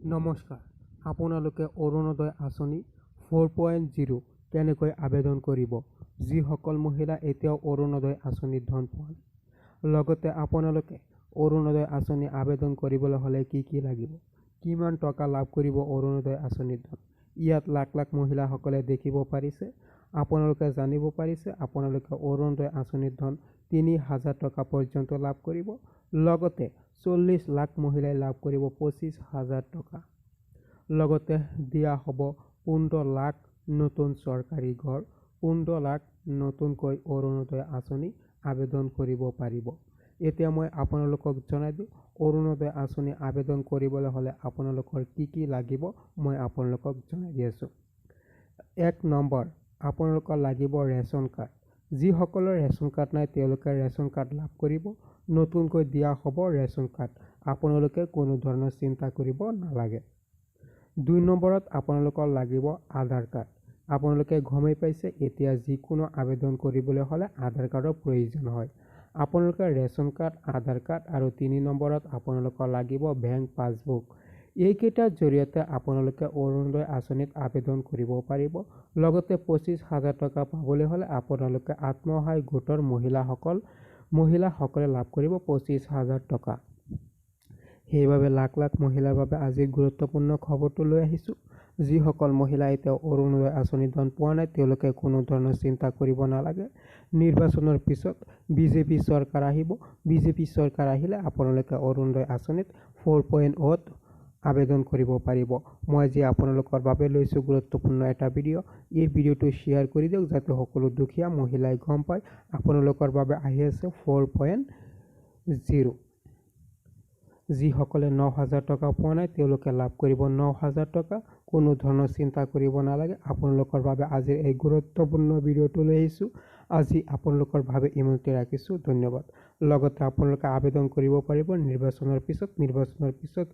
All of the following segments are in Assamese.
নমস্কাৰ, আপোনালোকে অৰুণোদয় আঁচনি 4.0 কেনেকৈ আবেদন কৰিব? যিসকল মহিলা এতিয়াও অৰুণোদয় আঁচনিৰ ধন পোৱা নাই, লগতে আপোনালোকে অৰুণোদয় আঁচনি আবেদন কৰিবলৈ হ'লে কি লাগিব, কিমান টকা লাভ কৰিব অৰুণোদয় আঁচনিৰ ধন, ইয়াত লাখ লাখ মহিলাসকলে দেখিব পাৰিছে। আপোনালোকে জানিব পাৰিছে আপোনালোকে অৰুণোদয় আঁচনিৰ ধন ৩,০০০ টকা পৰ্যন্ত লাভ কৰিব। লগতে ৪০ লাখ মহিলাই লাভ কৰিব ২৫,০০০ টকা। লগতে দিয়া হ'ব ১৫ লাখ নতুন চৰকাৰী ঘৰ। ১৫ লাখ নতুনকৈ অৰুণোদয় আঁচনি আবেদন কৰিব পাৰিব। এতিয়া মই আপোনালোকক জনাই দিওঁ অৰুণোদয় আঁচনি আবেদন কৰিবলৈ হ'লে আপোনালোকৰ কি লাগিব মই আপোনালোকক জনাই দি আছোঁ। ১ নম্বৰ, আপোনালোকৰ লাগিব ৰেচন কাৰ্ড। যিসকলৰ ৰেচন কাৰ্ড নাই তেওঁলোকে ৰেচন কাৰ্ড লাভ কৰিব। নতুনকৈ দিয়া হ'ব ৰেচন কাৰ্ড। আপোনালোকে কোনো ধৰণৰ চিন্তা কৰিব নালাগে। ২ নম্বৰত আপোনালোকৰ লাগিব আধাৰ কাৰ্ড। আপোনালোকে গমেই পাইছে এতিয়া যিকোনো আবেদন কৰিবলৈ হ'লে আধাৰ কাৰ্ডৰ প্ৰয়োজন হয়। আপোনালোকে ৰেচন কাৰ্ড, আধাৰ কাৰ্ড আৰু ৩ নম্বৰত আপোনালোকৰ লাগিব বেংক পাছবুক। এইকেইটাৰ জৰিয়তে আপোনালোকে অৰুণোদয় আঁচনিত আবেদন কৰিব পাৰিব। লগতে ২৫,০০০ টকা পাবলৈ হ'লে আপোনালোকে আত্মসহায়ক গোটৰ মহিলাসকলে লাভ কৰিব ২৫,০০০ টকা। সেইবাবে লাখ লাখ মহিলাৰ বাবে আজি গুৰুত্বপূৰ্ণ খবৰটো লৈ আহিছোঁ। যিসকল মহিলা এতিয়াও অৰুণোদয় আঁচনিৰ ধন পোৱা নাই তেওঁলোকে কোনো ধৰণৰ চিন্তা কৰিব নালাগে। নিৰ্বাচনৰ পিছত বিজেপি চৰকাৰ আহিব। বিজেপি চৰকাৰ আহিলে আপোনালোকে অৰুণোদয় আঁচনিত 4.0 আবেদন কৰিব পাৰিব। মই আজি আপোনালোকৰ বাবে লৈছোঁ গুৰুত্বপূৰ্ণ এটা ভিডিঅ'। এই ভিডিঅ'টো শ্বেয়াৰ কৰি দিয়ক যাতে সকলো দুখীয়া মহিলাই গম পায় আপোনালোকৰ বাবে আহি আছে 4.0। যিসকলে ৯,০০০ টকা পোৱা নাই তেওঁলোকে লাভ কৰিব ৯,০০০ টকা। কোনো ধৰণৰ চিন্তা কৰিব নালাগে। আপোনালোকৰ বাবে আজিৰ এই গুৰুত্বপূৰ্ণ ভিডিঅ'টো লৈ আহিছোঁ। আজি আপোনালোকৰ বাবে ইমানতে ৰাখিছোঁ। ধন্যবাদ। লগতে আপোনালোকে আবেদন কৰিব পাৰিব নিৰ্বাচনৰ পিছত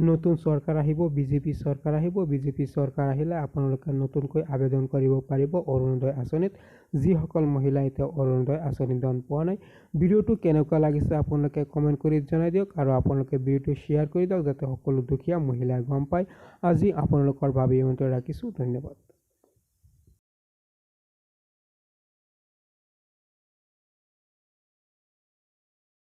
নতুন চৰকাৰ আহিব, বিজেপি চৰকাৰ আহিব। বিজেপি চৰকাৰ আহিলে আপোনালোকে নতুনকৈ আবেদন কৰিব পাৰিব অৰুণোদয় আঁচনিত। যিসকল মহিলা এতিয়া অৰুণোদয় আঁচনিৰ ধন পোৱা নাই। ভিডিঅ'টো কেনেকুৱা লাগিছে আপোনালোকে কমেণ্ট কৰি জনাই দিয়ক আৰু আপোনালোকে ভিডিঅ'টো শ্বেয়াৰ কৰি দিয়ক যাতে সকলো দুখীয়া মহিলাই গম পায়। আজি আপোনালোকৰ বাবে ইমানতে ৰাখিছোঁ। ধন্যবাদ।